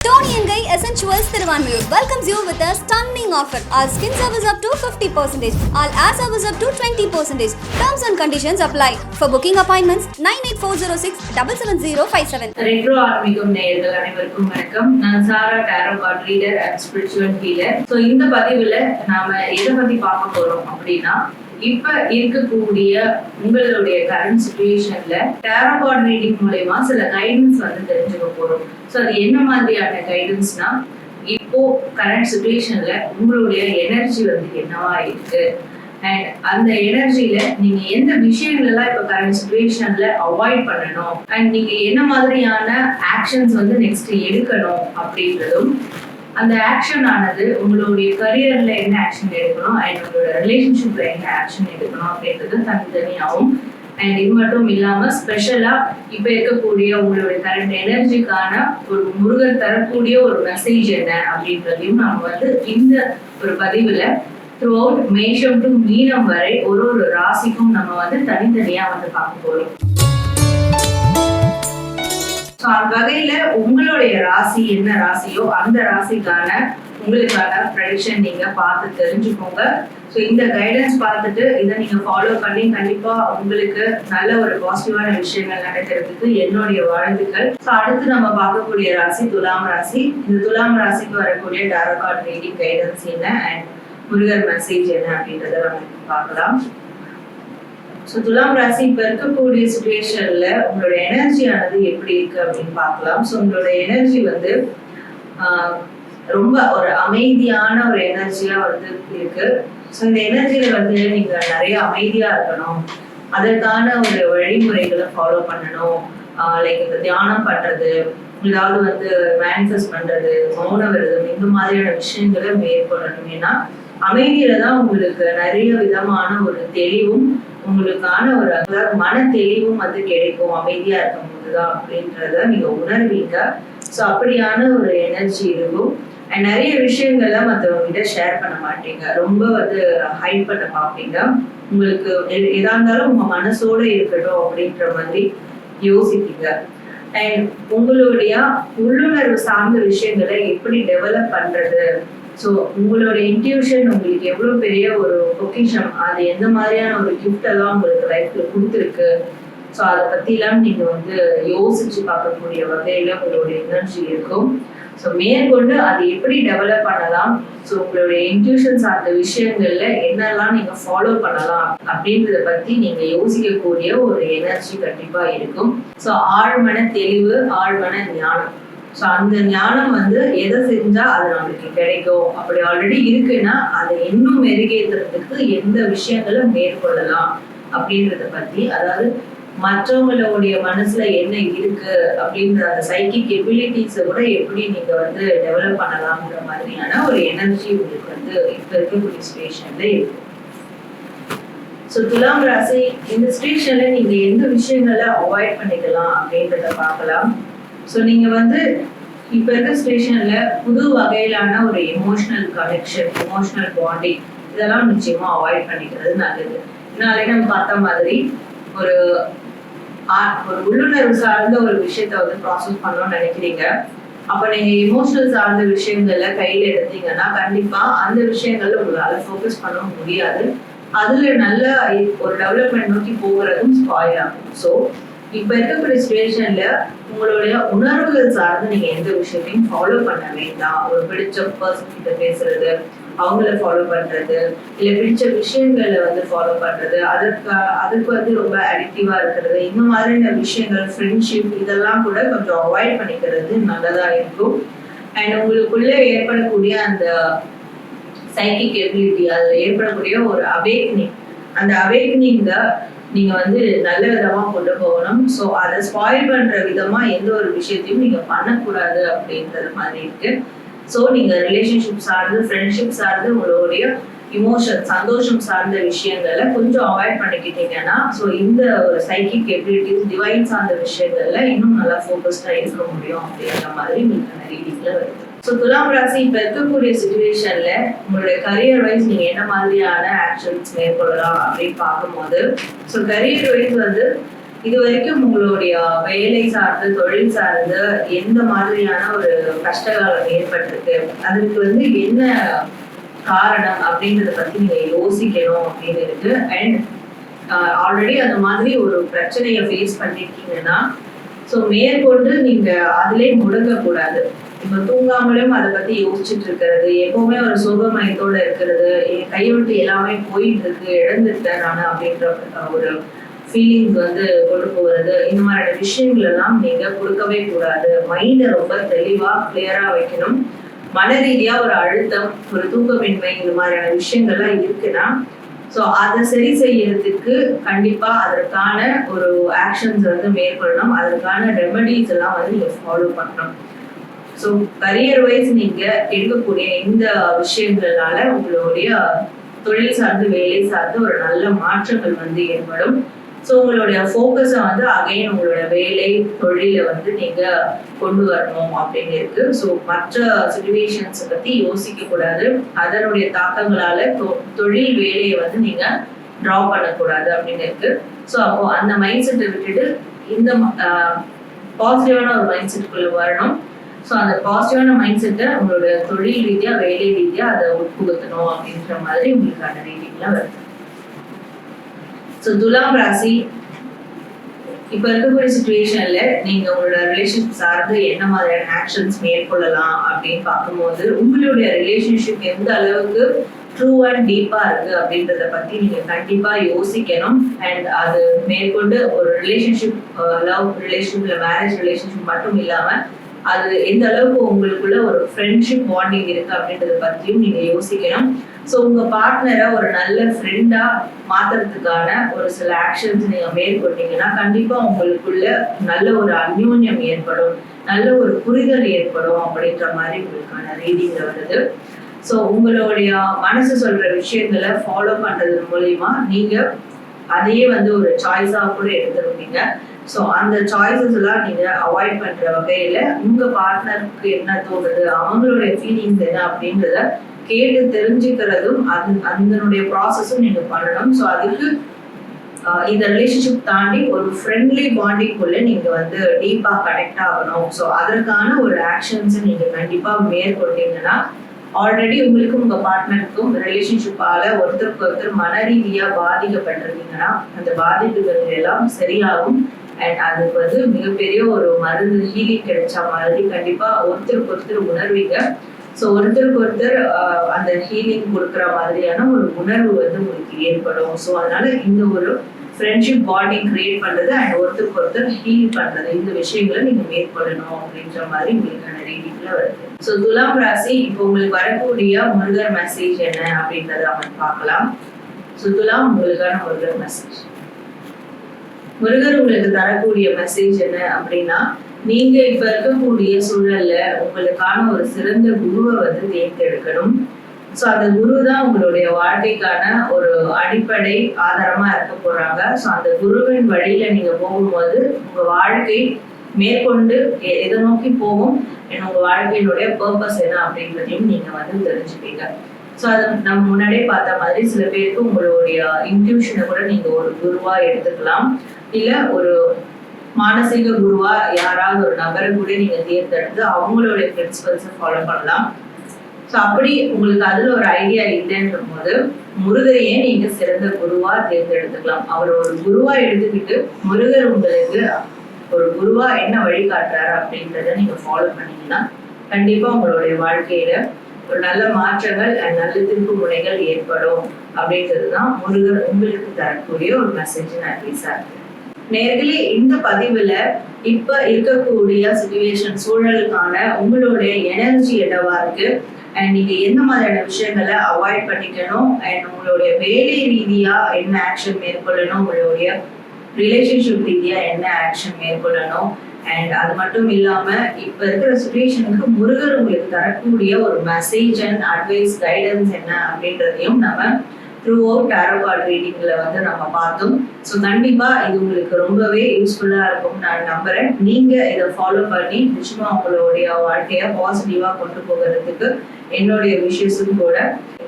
Tony and Guy Essentials Thiruvanmiyur welcomes you with a stunning offer. All skin service up to 50%. All air service up to 20%. Terms and conditions apply. For booking appointments, 98406 77057. Retro ஆன்மீகம் நேயர்கள் அனைவருக்கும் வணக்கம். நான் சாரா tarot card reader and spiritual healer. So இந்த பதிவுல நாம எதை பத்தி பார்க்க போறோம் அப்படின்னா, இப்ப இருக்கக்கூடிய உங்களுடைய கரண்ட் சிச்சுவேஷன்ல டாரோ கார்ட் ரீடிங் மூலமா சில கைடன்ஸ் வந்து தெரிஞ்சுக்க போறோம். ஸோ அது என்ன மாதிரியான கைடன்ஸ்னா, இப்போ கரண்ட் சிச்சுவேஷன்ல உங்களுடைய எனர்ஜி வந்து என்னவா இருக்கு அண்ட் அந்த எனர்ஜியில நீங்க எந்த விஷயங்கள்லாம் இப்ப கரண்ட் சிச்சுவேஷன்ல அவாய்ட் பண்ணணும் அண்ட் நீங்க என்ன மாதிரியான ஆக்ஷன்ஸ் வந்து நெக்ஸ்ட் எடுக்கணும் அப்படின்றதும், அந்த ஆக்ஷன் ஆனது உங்களுடைய கரியர்ல என்ன ஆக்ஷன் எடுக்கணும் அண்ட் உங்களோட ரிலேஷன்ஷிப்ல என்ன ஆக்ஷன் எடுக்கணும் அப்படின்றது தனித்தனியாகவும் அண்ட் இது மட்டும் இல்லாம ஸ்பெஷலா இப்ப இருக்கக்கூடிய உங்களுடைய கரண்ட் எனர்ஜிக்கான ஒரு முருகர் தரக்கூடிய ஒரு மெசேஜ் என்ன அப்படின்றதையும் நம்ம வந்து இந்த ஒரு பதிவுல த்ரூ அவுட் மேஷம் டு மீனம் வரை ஒரு ஒரு ராசிக்கும் நம்ம வந்து தனித்தனியா வந்து பார்க்க போறோம். அந்த வகையில உங்களுடைய ராசி என்ன ராசியோ அந்த ராசிக்கான உங்களுக்கான ப்ரெடிக்ஷன் நீங்க பார்த்து தெரிஞ்சுக்கோங்க. ஸோ இந்த கைடன்ஸ் பார்த்துட்டு இதை நீங்க ஃபாலோ பண்ணி கண்டிப்பா உங்களுக்கு நல்ல ஒரு பாசிட்டிவான விஷயங்கள் நடக்கிறதுக்கு என்னுடைய வாழ்த்துக்கள். ஸோ அடுத்து நம்ம பார்க்கக்கூடிய ராசி துலாம் ராசி. இந்த துலாம் ராசிக்கு வரக்கூடிய டாரோ கார்ட் ரீடிங் கைடன்ஸ் என்ன அண்ட் முருகர் மெசேஜ் என்ன அப்படின்றத நம்ம பார்க்கலாம். ஸோ துலாம் ராசி இப்ப இருக்கக்கூடிய சுச்சுவேஷன்ல உங்களோட எனர்ஜியானது எப்படி இருக்கு அப்படின்னு பார்க்கலாம். ஸோ உங்களோட எனர்ஜி வந்து ரொம்ப ஒரு அமைதியான ஒரு எனர்ஜியா வந்து இருக்கு. ஸோ இந்த எனர்ஜியில வந்து நீங்க நிறைய அமைதியா இருக்கணும், அதற்கான ஒரு வழிமுறைகளை ஃபாலோ பண்ணணும். லைக் இந்த தியானம் பண்றது, ஏதாவது வந்து மேனிஃபெஸ்ட் பண்றது, மௌன விரதம், இந்த மாதிரியான விஷயங்களை மேற்கொள்ளணும். ஏன்னா அமைதியில தான் உங்களுக்கு நிறைய விதமான ஒரு தெளிவும் உங்களுக்கான ஒரு அதாவது மன தெளிவும் வந்து கிடைக்கும் அமைதியா இருக்கும் போதுதான் அப்படின்றத நீங்க உணர்வீங்க. ஸோ அப்படியான ஒரு எனர்ஜி இருக்கும். அண்ட் நிறைய விஷயங்கள்ல மற்றவங்க கிட்ட ஷேர் பண்ண மாட்டீங்க, ரொம்ப வந்து ஹைட் பண்ண பார்ப்பீங்க. உங்களுக்கு எதா இருந்தாலும் உங்க மனசோட இருக்கட்டும் அப்படின்ற மாதிரி யோசிப்பீங்க. அண்ட் உங்களுடைய உள்ளுணர்வு சார்ந்த விஷயங்களை எப்படி டெவலப் பண்றது, ஸோ உங்களோட இன்ட்யூஷன் உங்களுக்கு எவ்வளவு பெரிய ஒரு பொக்கிஷம், அது எந்த மாதிரியான ஒரு கிஃப்ட் எல்லாம் உங்களுக்கு லைஃப்ல கொடுத்துருக்கு, ஸோ அதை பத்திலாம் நீங்க வந்து யோசிச்சு பார்க்கக்கூடிய வகையில உங்களுடைய எனர்ஜி இருக்கும். ஸோ மேற்கொண்டு அதை எப்படி டெவலப் பண்ணலாம், ஸோ உங்களுடைய இன்ட்யூஷன் சார்ந்த விஷயங்கள்ல என்னெல்லாம் நீங்க ஃபாலோ பண்ணலாம் அப்படின்றத பத்தி நீங்க யோசிக்கக்கூடிய ஒரு எனர்ஜி கண்டிப்பா இருக்கும். ஸோ ஆழ்மன தெளிவு, ஆழ்மன ஞானம். ஸோ அந்த ஞானம் வந்து எதை செஞ்சா அது நம்மளுக்கு கிடைக்கும், அப்படி ஆல்ரெடி இருக்குன்னா அதை இன்னும் மெருகேற்றுறதுக்கு எந்த விஷயங்களை மேற்கொள்ளலாம் அப்படின்றத பத்தி, அதாவது மற்றவங்களுடைய மனசுல என்ன இருக்கு அப்படின்ற அந்த சைக்கிக் எபிலிட்டிஸை கூட எப்படி நீங்க வந்து டெவலப் பண்ணலாம்ன்ற மாதிரியான ஒரு எனர்ஜி உங்களுக்கு வந்து இப்ப இருக்கக்கூடிய ஸ்டேஷன்ல இருக்கு. ஸோ துலாம் ராசி இந்த ஸ்டேஷன்ல நீங்க எந்த விஷயங்களை அவாய்ட் பண்ணிக்கலாம் அப்படின்றத பார்க்கலாம். ஸோ நீங்க வந்து இப்ப இருக்க ஸ்டேஷன்ல புது வகையிலான ஒரு எமோஷனல் கனெக்ஷன், எமோஷனல் பாண்டிங், இதெல்லாம் நிச்சயமா அவாய்ட் பண்ணிக்கிறது நல்லது. இதனாலே நம்ம பார்த்த மாதிரி ஒரு உள்ளுணர்வு சார்ந்த ஒரு விஷயத்த வந்து ப்ராசஸ் பண்ணணும்னு நினைக்கிறீங்க. அப்ப நீங்க எமோஷனல் சார்ந்த விஷயங்கள்ல கையில எடுத்தீங்கன்னா கண்டிப்பா அந்த விஷயங்கள்ல உங்களால ஃபோக்கஸ் பண்ண முடியாது. அதுல நல்ல ஒரு டெவலப்மெண்ட் நோக்கி போகிறதும் ஸ்பாயில் ஆகும். ஸோ இப்ப இருக்கக்கூடிய சிச்சுவேஷன்ல உங்களுடைய உணர்வுகள் சார்ந்து நீங்க எந்த விஷயத்தையும் ஃபாலோ பண்ண வேண்டாம். ஒரு பிடிச்ச பர்சன் கிட்ட பேசுறது, அவங்கள ஃபாலோ பண்றது, இல்ல பிடிச்ச விஷயங்களை வந்து ஃபாலோ பண்றது, அதுக்கு வந்து ரொம்ப அடிக்டிவா இருக்கிறது, இந்த மாதிரியான விஷயங்கள், ஃப்ரெண்ட்ஷிப், இதெல்லாம் கூட கொஞ்சம் அவாய்ட் பண்ணிக்கிறது நல்லதா இருக்கும். அண்ட் உங்களுக்குள்ள ஏற்படக்கூடிய அந்த சைக்கிக் எபிலிட்டி, அதுல ஏற்படக்கூடிய ஒரு அவேக்னிங், அந்த அவேக்னிங்க நீங்க வந்து நல்ல விதமா கொண்டு போகணும். ஸோ அதை ஸ்பாயில் பண்ற விதமா எந்த ஒரு விஷயத்தையும் நீங்க பண்ணக்கூடாது அப்படின்றது மாதிரி இருக்கு. ஸோ நீங்க ரிலேஷன்ஷிப் சார்ந்து, ஃப்ரெண்ட்ஷிப் சார்ந்து, உங்களுடைய இமோஷன், சந்தோஷம் சார்ந்த விஷயங்களை கொஞ்சம் அவாய்ட் பண்ணிக்கிட்டீங்கன்னா, ஸோ இந்த ஒரு சைக்கிக் எபிலிட்டிஸ், டிவைன் சார்ந்த விஷயங்கள்ல இன்னும் நல்லா ஃபோக்கஸ்டா இருக்க முடியும் அப்படின்ற மாதிரி உங்களுக்கு ரீடிங்ல வருது. ஸோ துலாம் ராசி இப்ப இருக்கக்கூடிய சிச்சுவேஷன்ல உங்களுடைய கரியர் வைஸ் நீங்க என்ன மாதிரியான ஆக்ஷன்ஸ் மேற்கொள்ளலாம் அப்படின்னு பார்க்கும்போது, ஸோ கரியர் வைஸ் வந்து இது வரைக்கும் உங்களுடைய வேலை சார்ந்து தொழில் சார்ந்து எந்த மாதிரியான ஒரு கஷ்டகாலம் ஏற்பட்டிருக்கு, அதுக்கு வந்து என்ன காரணம் அப்படின்றத பத்தி நீங்க யோசிக்கணும் அப்படின்னு இருக்கு. அண்ட் ஆல்ரெடி அந்த மாதிரி ஒரு பிரச்சனையை ஃபேஸ் பண்ணிருக்கீங்கன்னா ஸோ மேற்கொண்டு நீங்க அதிலே முடங்க கூடாது. இப்ப தூங்காமலும் அதை பத்தி யோசிச்சுட்டு இருக்கிறது, எப்பவுமே ஒரு சோகமயத்தோட இருக்கிறது, என் கையை விட்டு எல்லாமே போயிட்டு இருக்கு, இழந்துட்டேன் நான் அப்படின்ற ஒரு ஃபீலிங்ஸ் வந்து கொண்டு போகிறது, இந்த மாதிரியான விஷயங்கள் எல்லாம் நீங்க கொடுக்கவே கூடாது. மைண்டை ரொம்ப தெளிவா கிளியரா வைக்கணும். மன ரீதியா ஒரு அழுத்தம், ஒரு தூக்கமின்மை, இந்த மாதிரியான விஷயங்கள்லாம் இருக்குன்னா ஸோ அதை சரி செய்யறதுக்கு கண்டிப்பா அதற்கான ஒரு ஆக்ஷன்ஸ் வந்து மேற்கொள்ளணும். அதற்கான ரெமடிஸ் எல்லாம் வந்து நீங்க ஃபாலோ பண்ணணும். ஸோ கரியர் வைஸ் நீங்க எடுக்கக்கூடிய இந்த விஷயங்களால உங்களுடைய தொழில் சார்ந்து வேலை சார்ந்து ஒரு நல்ல மாற்றங்கள் வந்து ஏற்படும். ஸோ உங்களுடைய ஃபோக்கஸை வந்து அகைன் உங்களோட வேலை தொழிலை வந்து நீங்க கொண்டு வரணும் அப்படின்னு இருக்கு. ஸோ மற்ற சிச்சுவேஷன்ஸை பத்தி யோசிக்க கூடாது. அதனுடைய தாக்கங்களால தொழில் வேலையை வந்து நீங்க ட்ரா பண்ணக்கூடாது அப்படின்னு இருக்கு. ஸோ அப்போ அந்த மைண்ட் செட்டை விட்டுட்டு இந்த பாசிட்டிவான ஒரு மைண்ட் செட்டுக்குள்ள வரணும். ஸோ அந்த பாசிட்டிவான மைண்ட் செட்டை உங்களோட தொழில் ரீதியா வேலை ரீதியா அதை உட்புகுத்தணும் அப்படின்ற மாதிரி உங்களுக்கான ரீடிங்லாம் வருது. ஸோ துலாம் ராசி இப்ப இருக்கக்கூடிய சுச்சுவேஷன்ல நீங்க உங்களோட ரிலேஷன்ஷிப் சார்ந்து என்ன மாதிரியான ஆக்ஷன்ஸ் மேற்கொள்ளலாம் அப்படின்னு பார்க்கும்போது உங்களுடைய ரிலேஷன்ஷிப் எந்த அளவுக்கு ட்ரூ அண்ட் டீப்பா இருக்கு அப்படின்றத பத்தி நீங்க கண்டிப்பா யோசிக்கணும். அண்ட் அது மேற்கொண்டு ஒரு ரிலேஷன்ஷிப், லவ் ரிலேஷன்ஷிப்ல மேரேஜ் ரிலேஷன்ஷிப் மட்டும் இல்லாம அது எந்த அளவுக்கு உங்களுக்குள்ள ஒரு ஃப்ரெண்ட்ஷிப் பாண்டிங் இருக்கு அப்படின்றத பத்தியும் நீங்க யோசிக்கணும். ஸோ உங்க பார்ட்னரை ஒரு நல்ல ஃப்ரெண்டா மாத்துறதுக்கான ஒரு சில ஆக்ஷன்ஸ் நீங்க மேற்கொண்டீங்கன்னா கண்டிப்பா உங்களுக்குள்ள நல்ல ஒரு அந்யோன்யம் ஏற்படும், நல்ல ஒரு புரிதல் ஏற்படும் அப்படின்ற மாதிரி உங்களுக்கான ரீடிங்ல வருது. ஸோ உங்களுடைய மனசு சொல்ற விஷயங்களை ஃபாலோ பண்றது மூலியமா நீங்க அதையே வந்து ஒரு சாய்ஸா கூட எடுத்துருப்பீங்க. ஸோ அந்த சாய்ஸஸ் எல்லாம் நீங்க அவாய்ட் பண்ற வகையில உங்க பார்ட்னருக்கு என்ன தோணுது, அவங்களுடைய ஃபீலிங்ஸ் என்ன அப்படின்றத கேட்டு தெரிஞ்சுக்கிறதும் அதனுடைய ப்ராசஸும் நீங்க பண்ணணும். ஸோ அதுக்கு இந்த ரிலேஷன்ஷிப் தாண்டி ஒரு ஃப்ரெண்ட்லி பாண்டிங்குள்ள நீங்க வந்து டீப்பா கனெக்ட் ஆகணும். ஸோ அதற்கான ஒரு ஆக்ஷன்ஸை நீங்க கண்டிப்பா மேற்கொண்டீங்கன்னா ஆல்ரெடி உங்களுக்கும் உங்க பார்ட்னருக்கும் ரிலேஷன்ஷிப்பால ஒருத்தருக்கு ஒருத்தர் மன ரீதியா பாதிக்கப்பட்டிருக்கீங்கன்னா அந்த பாதிப்புகள் எல்லாம் சரியாகும். அண்ட் அதுக்கு வந்து மிகப்பெரிய ஒரு மருந்து ஹீலிங் கிடைச்ச மாதிரி கண்டிப்பா ஒருத்தருக்கு ஒருத்தர் உணர்வீங்க. ஸோ ஒருத்தருக்கு ஒருத்தர் அந்த ஹீலிங் கொடுக்குற மாதிரியான ஒரு உணர்வு வந்து உங்களுக்கு ஏற்படும். ஸோ அதனால இந்த ஒரு ஃப்ரெண்ட்ஷிப் பாண்டிங் கிரியேட் பண்றது அண்ட் ஒருத்தருக்கு ஒருத்தர் ஹீல் பண்றது, இந்த விஷயங்களை நீங்க மேற்கொள்ளணும் அப்படின்ற மாதிரி உங்களுக்கான ரீடிங்ல வருது. ஸோ துலாம் ராசி இப்போ உங்களுக்கு வரக்கூடிய முருகர் மெசேஜ் என்ன அப்படின்றத நம்ம பார்க்கலாம். ஸோ துலாம் உங்களுக்கான முருகர் மெசேஜ், முருகர் உங்களுக்கு தரக்கூடிய மெசேஜ் என்ன அப்படின்னா, நீங்க இப்ப இருக்கக்கூடிய சூழல்ல உங்களுக்கான ஒரு சிறந்த குருவை வந்து தேர்ந்தெடுக்கணும். ஸோ அந்த குரு தான் உங்களுடைய வாழ்க்கைக்கான ஒரு அடிப்படை ஆதாரமா இருக்க போறாங்க. ஸோ அந்த குருவின் வழியில நீங்க போகும்போது உங்க வாழ்க்கை மேற்கொண்டு எதை நோக்கி போகும், உங்க வாழ்க்கையினுடைய பர்பஸ் என்ன அப்படின்றதையும் நீங்க வந்து தெரிஞ்சுப்பீங்க. ஸோ அதை நம்ம முன்னாடியே பார்த்த மாதிரி சில பேருக்கு உங்களுடைய இன்ட்யூஷனை கூட நீங்க ஒரு குருவா எடுத்துக்கலாம். இல்ல ஒரு மானசீக குருவா யாராவது ஒரு நபரை கூட நீங்க தேர்ந்தெடுத்து அவங்களுடைய பிரின்சிபல்ஸை ஃபாலோ பண்ணலாம். ஸோ அப்படி உங்களுக்கு அதுல ஒரு ஐடியா இல்லைன்ற போது முருகரையே நீங்க சிறந்த குருவா தேர்ந்தெடுத்துக்கலாம். அவர் ஒரு குருவா எடுத்துக்கிட்டு முருகர் உங்களுக்கு ஒரு குருவா என்ன வழிகாட்டுறாரு அப்படின்றத நீங்க ஃபாலோ பண்ணீங்கன்னா கண்டிப்பா உங்களுடைய வாழ்க்கையில ஒரு நல்ல மாற்றங்கள் நல்ல திருப்பு முனைகள் ஏற்படும் அப்படின்றதுதான் முருகர் உங்களுக்கு தரக்கூடிய ஒரு மெசேஜ் அட்வைஸா இருக்கு. நேர்களே, இந்த பதிவுல இப்ப இருக்கக்கூடிய சிச்சுவேஷன் சூழலுக்கான உங்களுடைய எனர்ஜி என்னவா இருக்கு அண்ட் நீங்க எந்த மாதிரியான விஷயங்களை அவாய்ட் பண்ணிக்கணும் அண்ட் உங்களுடைய வேலை ரீதியா என்ன ஆக்ஷன் மேற்கொள்ளணும், உங்களுடைய ரிலேஷன்ஷிப் ரீதியா என்ன ஆக்ஷன் மேற்கொள்ளணும் அண்ட் அது மட்டும் இல்லாம இப்ப இருக்கிற சிச்சுவேஷனுக்கு முருகர் உங்களுக்கு தரக்கூடிய ஒரு மெசேஜ் அண்ட் அட்வைஸ் கைடன்ஸ் என்ன அப்படின்றதையும் நம்ம த்ரூ அவுட் டாரோ கார்ட் ரீடிங்ல வந்து நம்ம பார்த்தோம். ஸோ கண்டிப்பா இது உங்களுக்கு ரொம்பவே யூஸ்ஃபுல்லா இருக்கும் நான் நம்புறேன். நீங்க இதை ஃபாலோ பண்ணி நிச்சயமா உங்களுடைய வாழ்க்கைய பாசிட்டிவா கொண்டு போகிறதுக்கு என்னுடைய விஷயத்தும் கூட.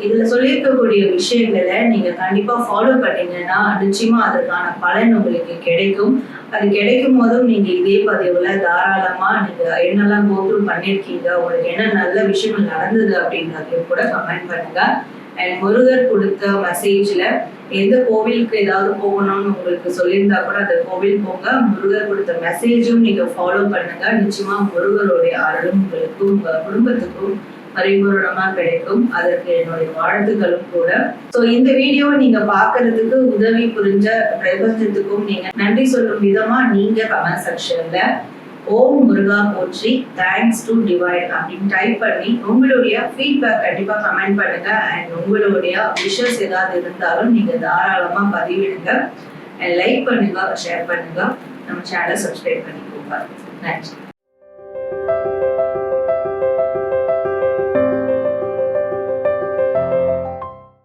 இதுல சொல்லியிருக்கக்கூடிய விஷயங்களை நீங்க கண்டிப்பா ஃபாலோ பண்ணீங்கன்னா நிச்சயமா அதற்கான பலன் உங்களுக்கு கிடைக்கும். அது கிடைக்கும் போதும் நீங்க இதே பதிவுல தாராளமா நீங்க என்னெல்லாம் கோத்ரூ பண்ணிருக்கீங்க, உங்களுக்கு என்ன நல்ல விஷயங்கள் நடந்தது அப்படின்றதையும் கூட கமெண்ட் பண்ணுங்க. அண்ட் முருகர் கொடுத்த மெசேஜ்ல எந்த கோவிலுக்கு ஏதாவது போகணும்னு உங்களுக்கு சொல்லியிருந்தா கூட அந்த கோவில் போங்க. முருகர் கொடுத்த மெசேஜும் நீங்க ஃபாலோ பண்ணுங்க. நிச்சயமா முருகருடைய அருளும் உங்களுக்கும் உங்க குடும்பத்துக்கும் பரிபூரணமா கிடைக்கும். அதற்கு என்னுடைய வாழ்த்துக்களும் கூட. சோ இந்த வீடியோ நீங்க பாக்குறதுக்கு உதவி புரிஞ்ச பிரபஞ்சத்துக்கும் நீங்க நன்றி சொல்லும் விதமா நீங்க கமெண்ட் செக்ஷன்ல ஓம் முருகா போற்றி தேங்க்ஸ் டு டிவைன் அப்படின்னு டைப் பண்ணி உங்களுடைய ஃபீட்பேக் கண்டிப்பா கமெண்ட் பண்ணுங்க. அண்ட் உங்களுடைய விஷஸ் ஏதாவது இருந்தாலும் நீங்க தாராளமா பதிவிடுங்க. அண்ட் லைக் பண்ணுங்க, ஷேர் பண்ணுங்க, நம்ம சேனலை சப்ஸ்கிரைப் பண்ணிக்கோங்க. நன்றி.